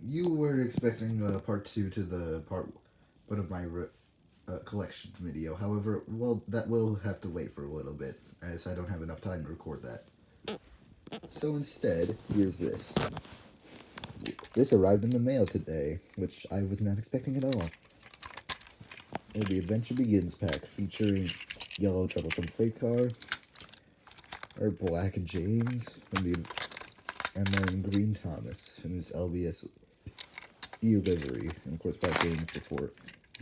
You were expecting part two to the part one of my collection video. However, well, that will have to wait for a little bit, as I don't have enough time to record that. So instead, here's this. This arrived in the mail today, which I was not expecting at all. The Adventure Begins pack featuring Yellow Troublesome Freight Car, or Black James, and then Green Thomas in his LVS livery, and of course Black James before it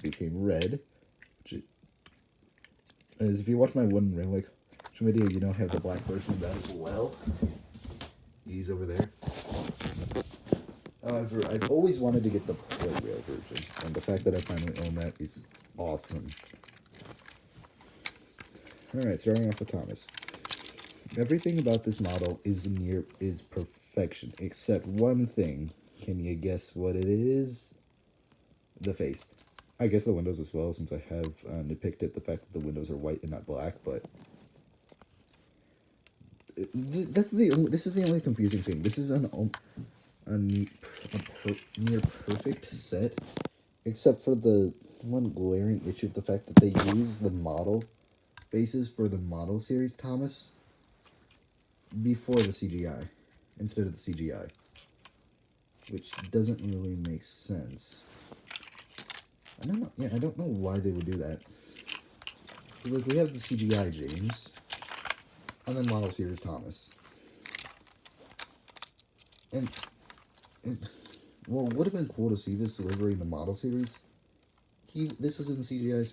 became red. Which is, if you watch my Wooden Railway video, you know I have the black version of that as well. He's over there. However, I've always wanted to get the Playrail version, and the fact that I finally own that is awesome. Alright, starting off with Thomas. Everything about this model is perfection, except one thing. Can you guess what it is? The face. I guess the windows as well, since I have depicted the fact that the windows are white and not black, but this is the only confusing thing. This is a near perfect set, except for the one glaring issue of the fact that they use the model bases for the model series Thomas before the CGI instead of the CGI, which doesn't really make sense. I don't know. Yeah, I don't know why they would do that. Because we have the CGI James, and then model series Thomas, and well, it would have been cool to see this delivery in the model series. This was in the CGI.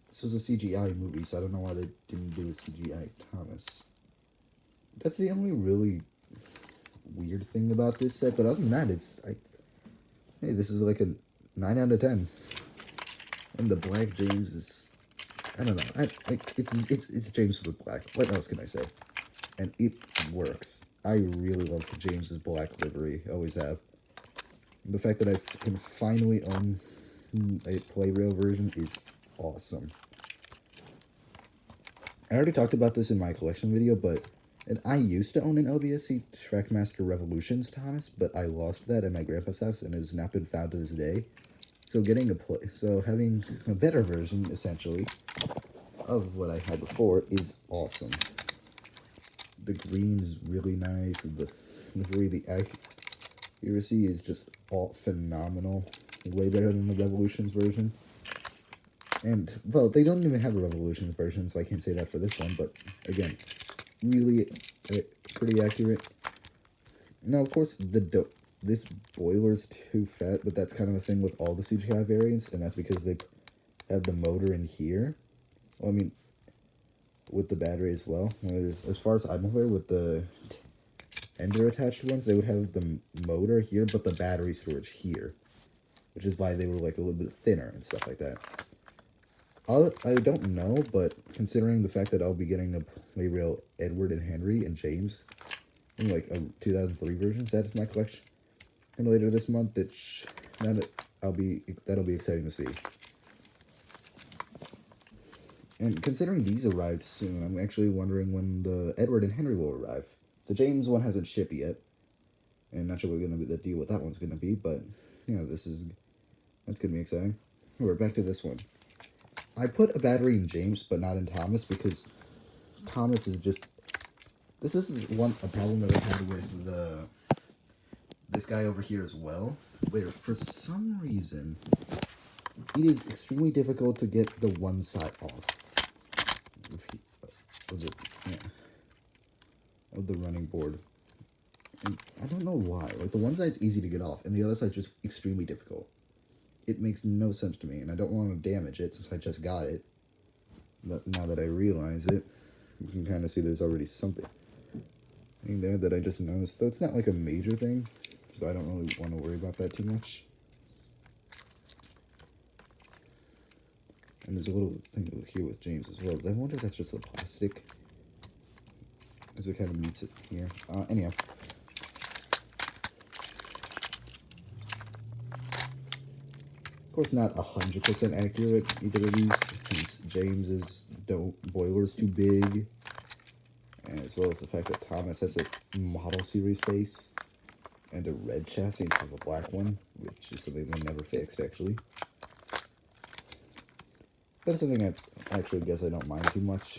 This was a CGI movie, so I don't know why they didn't do a CGI Thomas. That's the only really weird thing about this set, but other than that, hey, this is like a 9 out of 10. And the Black James is, I don't know, it's James with black. What else can I say? And it works. I really love James's black livery, always have. The fact that I can finally own a Playrail version is awesome. I already talked about this in my collection video, but I used to own an LBSC Trackmaster Revolutions Thomas, but I lost that at my grandpa's house, and it has not been found to this day. So having a better version, essentially, of what I had before is awesome. The green is really nice, the accuracy is just all phenomenal, way better than the Revolutions version. And, well, they don't even have a Revolutions version, so I can't say that for this one, but, again, really pretty accurate. Now, of course, this boiler is too fat, but that's kind of a thing with all the CGI variants, and that's because they have the motor in here. Well, I mean, with the battery as well. As far as I'm aware, with the Ender attached ones, they would have the motor here, but the battery storage here, which is why they were like a little bit thinner and stuff like that. I don't know, but considering the fact that I'll be getting the Playrail Edward and Henry and James in like a 2003 version set of my collection, and later this month, that'll be exciting to see. And considering these arrived soon, I'm actually wondering when the Edward and Henry will arrive. The James one hasn't shipped yet, and not sure what the deal with that one's gonna be, but you know, that's gonna be exciting. We're back to this one. I put a battery in James, but not in Thomas, because Thomas is just... This is a problem that I had with this guy over here as well, where for some reason, it is extremely difficult to get the one side off of the running board. And I don't know why. Like, the one side's easy to get off, and the other side's just extremely difficult. It makes no sense to me, and I don't want to damage it since I just got it. But now that I realize it, you can kind of see there's already something there that I just noticed. Though it's not like a major thing, so I don't really want to worry about that too much. And there's a little thing here with James as well. I wonder if that's just the plastic, as it kind of meets it here. Anyhow. Of course, not 100% accurate, either of these, since James's boiler's too big, as well as the fact that Thomas has a model series face. and a red chassis instead of a black one, which is something they never fixed, actually. But it's something I actually guess I don't mind too much.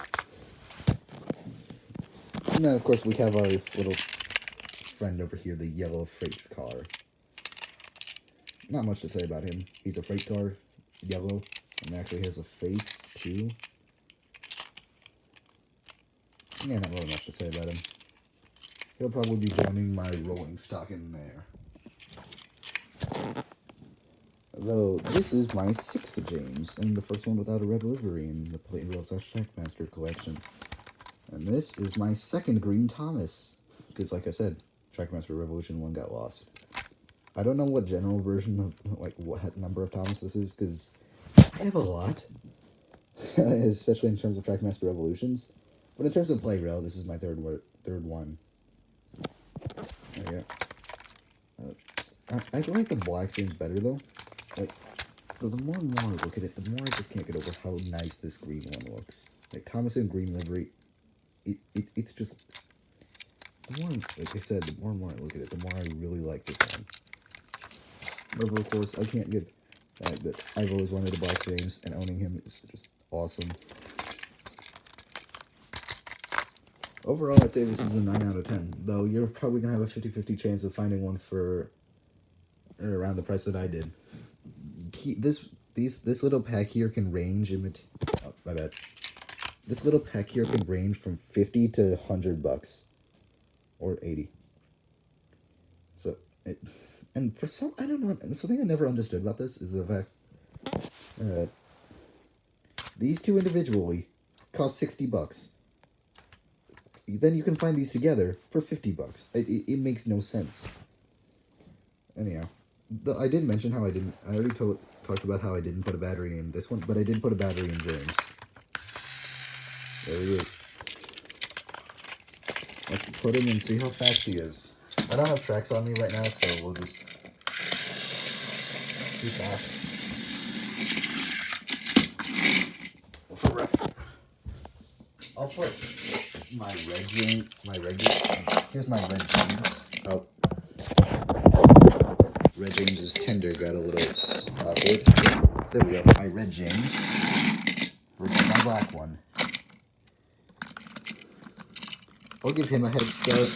And then, of course, we have our little friend over here, the yellow freight car. Not much to say about him. He's a freight car, yellow, and actually has a face, too. Yeah, not really much to say about him. He'll probably be joining my rolling stock in there. Though, this is my 6th James, and the first one without a red livery in the Plate Rail / Trackmaster collection. And this is my 2nd Green Thomas, because like I said, Trackmaster Revolution 1 got lost. I don't know what general version of, like, what number of Thomas this is, because I have a lot, especially in terms of Trackmaster Revolutions. But in terms of Plate Rail, this is my third one. There you go. I like the black James better, though. Like, the more and more I look at it, the more I just can't get over how nice this green one looks. Like, Thomas in green livery, it's just... The more, like I said, the more and more I look at it, the more I really like this one. However, of course, I can't get the fact that I've always wanted a black James, and owning him is just awesome. Overall, I'd say this is a 9 out of 10, though you're probably going to have a 50-50 chance of finding one for around the price that I did. This little pack here can range oh, my bad. This little pack here can range from 50 to 100 bucks. Or 80. So, and for some, I don't know, something I never understood about this is the fact these two individually cost 60 bucks. Then you can find these together for 50 bucks. It makes no sense. Anyhow, I did mention how I already talked about how I didn't put a battery in this one, but I did put a battery in James. There he is. Let's put him and see how fast he is. I don't have tracks on me right now, so we'll just be fast. For reference, I'll put my red James, here's my red James. Oh. Red James's tender got a little awkward. There we go. My red James versus my black one. I'll give him a head start.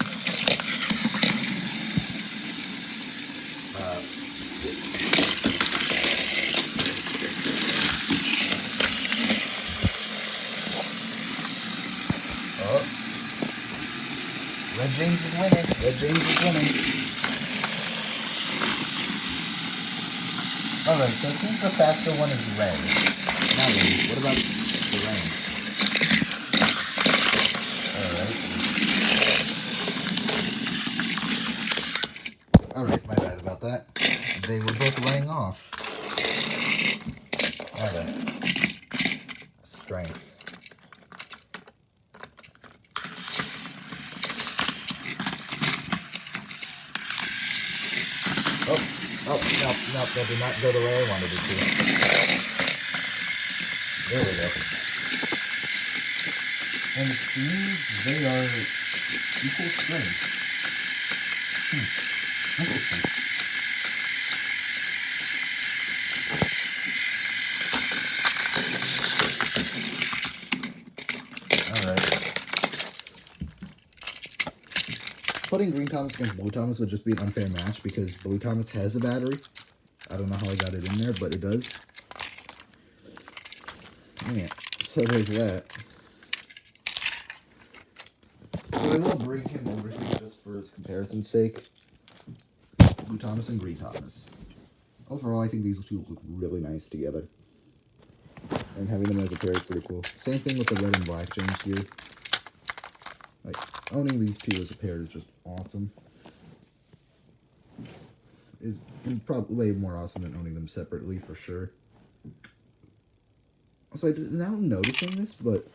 Red James is winning. Red James is winning. Alright, so it seems the faster one is red. Now then, what about the rain? Alright, my bad about that. They were both laying off. Now then. Strength. Oh, no, that did not go the way I wanted it to. There we go. And it seems they are equal strength. Interesting. Alright. Putting Green Thomas against Blue Thomas would just be an unfair match because Blue Thomas has a battery. I don't know how I got it in there, but it does. Yeah, so there's that. So I will bring him over here just for his comparison's sake. Blue Thomas and Green Thomas. Overall, I think these two look really nice together. And having them as a pair is pretty cool. Same thing with the red and black James here. Like, owning these two as a pair is just awesome. Is probably more awesome than owning them separately, for sure. Also, now I'm noticing this, but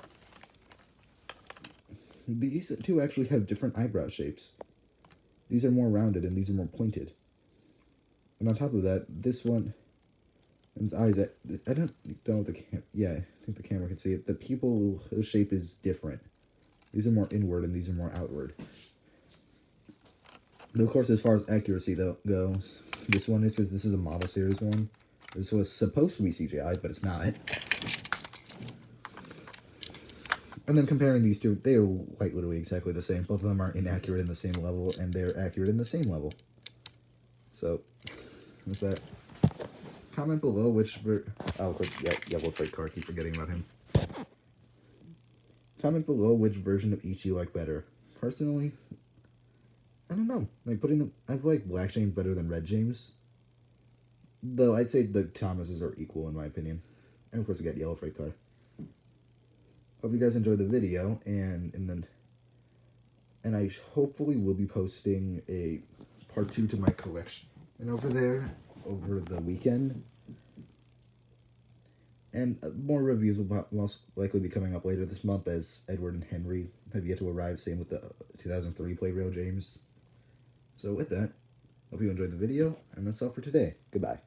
these two actually have different eyebrow shapes. These are more rounded, and these are more pointed. And on top of that, this one, and his eyes, I don't know if yeah, I think the camera can see it. The pupil shape is different. These are more inward, and these are more outward. Of course, as far as accuracy though goes, this is a model series one. This was supposed to be CGI, but it's not. And then comparing these two, they are quite literally exactly the same. Both of them are inaccurate in the same level, and they're accurate in the same level. So, what's that? Comment below which of course, yeah, Yellow Freight Car, keep forgetting about him. Comment below which version of each you like better. Personally, I don't know. Like putting them, I like Black James better than Red James. Though I'd say the Thomases are equal in my opinion. And of course we got Yellow Freight Car. Hope you guys enjoyed the video, and I hopefully will be posting a part 2 to my collection and over there over the weekend. And more reviews will most likely be coming up later this month, as Edward and Henry have yet to arrive, same with the 2003 Play Rail James. So with that, hope you enjoyed the video, and that's all for today. Goodbye.